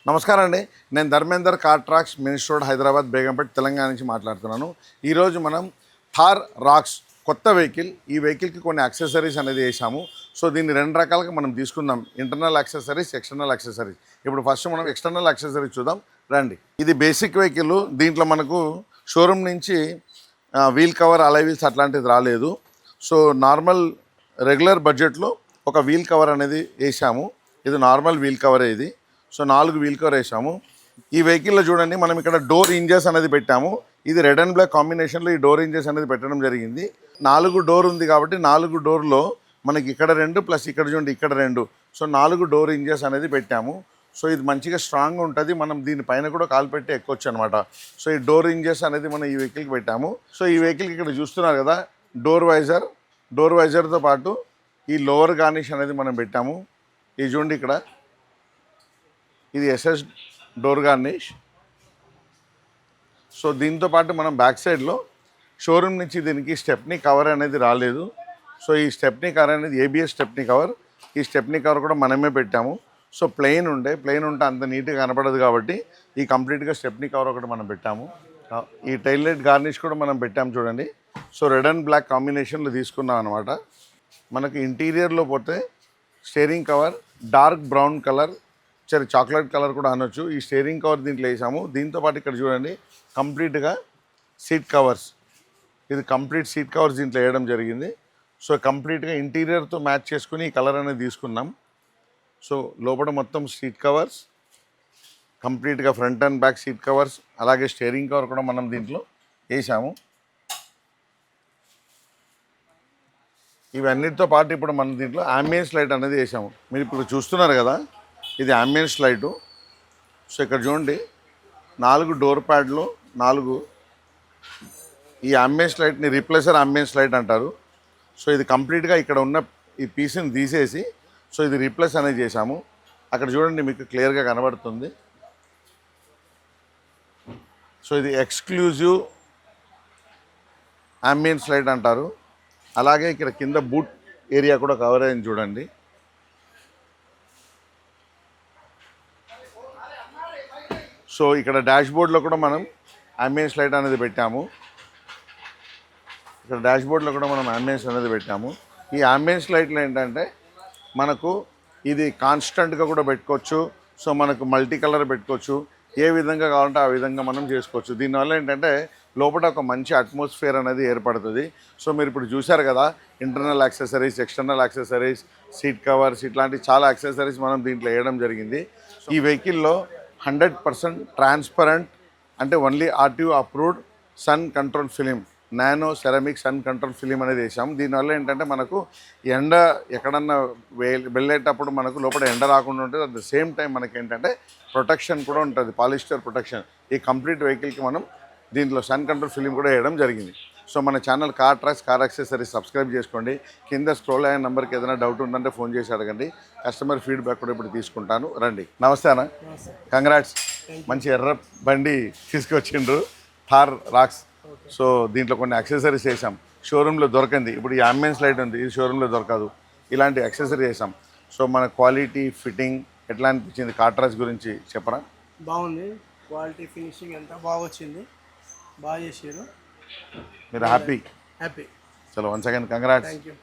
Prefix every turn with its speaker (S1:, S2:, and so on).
S1: నమస్కారం అండి. నేను Dharmender car tracks main road Hyderabad Begumpet Telangana నుంచి మాట్లాడుతున్నాను. ఈరోజు మనం థార్ రాక్స్ కొత్త వెహికల్. ఈ వెహికల్కి కొన్ని యాక్సెసరీస్ అనేది వేసాము. సో దీన్ని రెండు రకాలుగా మనం తీసుకుందాం, ఇంటర్నల్ యాక్సెసరీస్, ఎక్స్టర్నల్ యాక్సెసరీస్. ఇప్పుడు ఫస్ట్ మనం ఎక్స్టర్నల్ యాక్సెసరీస్ చూద్దాం రండి. ఇది బేసిక్ వెహికల్. దీంట్లో మనకు షోరూమ్ నుంచి వీల్ కవర్, అలై వీల్స్ అట్లాంటిది రాలేదు. సో నార్మల్ రెగ్యులర్ బడ్జెట్లో ఒక వీల్ కవర్ అనేది వేసాము. ఇది నార్మల్ వీల్ కవరే ఇది. సో 4 వీల్ కవర్ వేసాము. ఈ వెహికల్లో చూడండి, మనం ఇక్కడ డోర్ ఇంజెస్ అనేది పెట్టాము. ఇది రెడ్ అండ్ బ్లాక్ కాంబినేషన్లో ఈ డోర్ ఇంజెస్ అనేది పెట్టడం జరిగింది. 4 డోర్ ఉంది కాబట్టి 4 డోర్లో మనకి ఇక్కడ 2 ప్లస్ ఇక్కడ చూడండి ఇక్కడ 2. సో 4 డోర్ ఇంజెస్ అనేది పెట్టాము. సో ఇది మంచిగా స్ట్రాంగ్గా ఉంటుంది. మనం దీనిపైన కూడా కాలు పెట్టి ఎక్కొచ్చు అనమాట. సో ఈ డోర్ ఇంజెస్ అనేది మనం ఈ వెహికల్కి పెట్టాము. సో ఈ వెహికల్కి ఇక్కడ చూస్తున్నారు కదా, డోర్ వైజర్తో పాటు ఈ లోవర్ గార్నిష్ అనేది మనం పెట్టాము. ఇది చూడండి ఇక్కడ, ఇది ఎస్ఎస్ డోర్ గార్నిష్. సో దీంతో పాటు మనం బ్యాక్ సైడ్లో షోరూమ్ నుంచి దీనికి స్టెప్నీ కవర్ అనేది రాలేదు. సో ఈ స్టెప్నీ కవర్ అనేది ఏబిఎస్ స్టెప్నీ కవర్. ఈ స్టెప్నీ కవర్ కూడా మనమే పెట్టాము. సో ప్లెయిన్ ఉంటే అంత నీట్గా కనపడదు కాబట్టి ఈ కంప్లీట్గా స్టెప్నీ కవర్ ఒకటి మనం పెట్టాము. ఈ టైల్ లైట్ గార్నిష్ కూడా మనం పెట్టాము చూడండి. సో రెడ్ అండ్ బ్లాక్ కాంబినేషన్లో తీసుకున్నాం అనమాట. మనకి ఇంటీరియర్లో పోతే steering cover dark brown colour, chocolate colour కూడా అనొచ్చు. ఈ స్టీరింగ్ కవర్ దీంట్లో వేసాము. దీంతోపాటు ఇక్కడ చూడండి కంప్లీట్గా సీట్ కవర్స్, ఇది కంప్లీట్ సీట్ కవర్స్ దీంట్లో వేయడం జరిగింది. సో కంప్లీట్గా ఇంటీరియర్తో మ్యాచ్ చేసుకుని ఈ కలర్ అనేది తీసుకున్నాం. సో లోపల మొత్తం సీట్ కవర్స్, కంప్లీట్గా front and back seat covers, అలాగే స్టీరింగ్ కవర్ కూడా మనం దీంట్లో వేసాము. ఇవన్నిటితో పాటు ఇప్పుడు మనం దీంట్లో అంబియన్స్ లైట్ అనేది వేసాము. మీరు ఇప్పుడు చూస్తున్నారు కదా, ఇది అంబియన్స్ లైటు. సో ఇక్కడ చూడండి 4 డోర్ ప్యాడ్లు 4. ఈ అంబియన్స్ లైట్ని రీప్లేసర్ అంబియన్స్ లైట్ అంటారు. సో ఇది కంప్లీట్గా ఇక్కడ ఉన్న ఈ పీస్ని తీసేసి సో ఇది రీప్లేస్ అనేది చేసాము. అక్కడ చూడండి మీకు క్లియర్గా కనబడుతుంది. సో ఇది ఎక్స్క్లూజివ్ అంబియన్స్ లైట్ అంటారు. అలాగే ఇక్కడ కింద బూట్ ఏరియా కూడా కవర్ అయింది చూడండి. సో ఇక్కడ డాష్ బోర్డ్లో కూడా మనం అంబియన్స్ లైట్ అనేది పెట్టాము. ఇక్కడ డాష్ బోర్డ్లో కూడా మనం అంబియన్స్ అనేది పెట్టాము. ఈ అంబియన్స్ లైట్లు ఏంటంటే మనకు ఇది కాన్స్టెంట్గా కూడా పెట్టుకోవచ్చు. సో మనకు మల్టీ కలర్ పెట్టుకోవచ్చు. ఏ విధంగా కావాలంటే ఆ విధంగా మనం చేసుకోవచ్చు. దీనివల్ల ఏంటంటే లోపల ఒక మంచి అట్మాస్ఫియర్ అనేది ఏర్పడుతుంది. సో మీరు ఇప్పుడు చూశారు కదా, internal accessories, external accessories, seat covers, ఇట్లాంటి చాలా యాక్సెసరీస్ మనం దీంట్లో వేయడం జరిగింది. ఈ వెహికల్లో 100% ట్రాన్స్పరెంట్ అంటే only RTO approved sun control film, nano ceramic sun control film అనేది వేసాము. దీనివల్ల ఏంటంటే మనకు ఎండ ఎక్కడన్నా వెళ్ళేటప్పుడు మనకు లోపల ఎండ రాకుండా ఉంటుంది. అట్ ద సేమ్ టైం మనకి ఏంటంటే ప్రొటెక్షన్ కూడా ఉంటుంది, పాలిస్టర్ ప్రొటెక్షన్. ఈ కంప్లీట్ వెహికల్కి మనం దీంట్లో సన్ కంట్రోల్ ఫిలిం కూడా వేయడం జరిగింది. సో మన channel car tracks car accessories subscribe చేసుకోండి. కింద స్క్రోల్ అయిన నెంబర్కి ఏదైనా డౌట్ ఉందంటే ఫోన్ చేసి అడగండి. కస్టమర్ ఫీడ్బ్యాక్ కూడా ఇప్పుడు తీసుకుంటాను. రండి. నమస్తే అన్న, కంగ్రాట్స్. మంచి ఎర్ర బండి తీసుకొచ్చిండ్రు, థార్ రాక్స్. సో దీంట్లో కొన్ని యాక్సెసరీస్ వేసాం, షోరూంలో దొరకంది. ఇప్పుడు ఈ అంబియన్స్ లైట్ ఉంది, ఇది షోరూంలో దొరకదు. ఇలాంటి యాక్సెసరీ వేసాం. సో మన క్వాలిటీ ఫిట్టింగ్ ఎట్లా అనిపించింది, కార్ ట్రాక్స్ గురించి చెప్పరా?
S2: బాగుంది, క్వాలిటీ ఫినిషింగ్ అంతా బాగా వచ్చింది, బాగా చేసారు.
S1: మీరు హ్యాపీ?
S2: హ్యాపీ.
S1: చలో once again congrats.
S2: Thank you.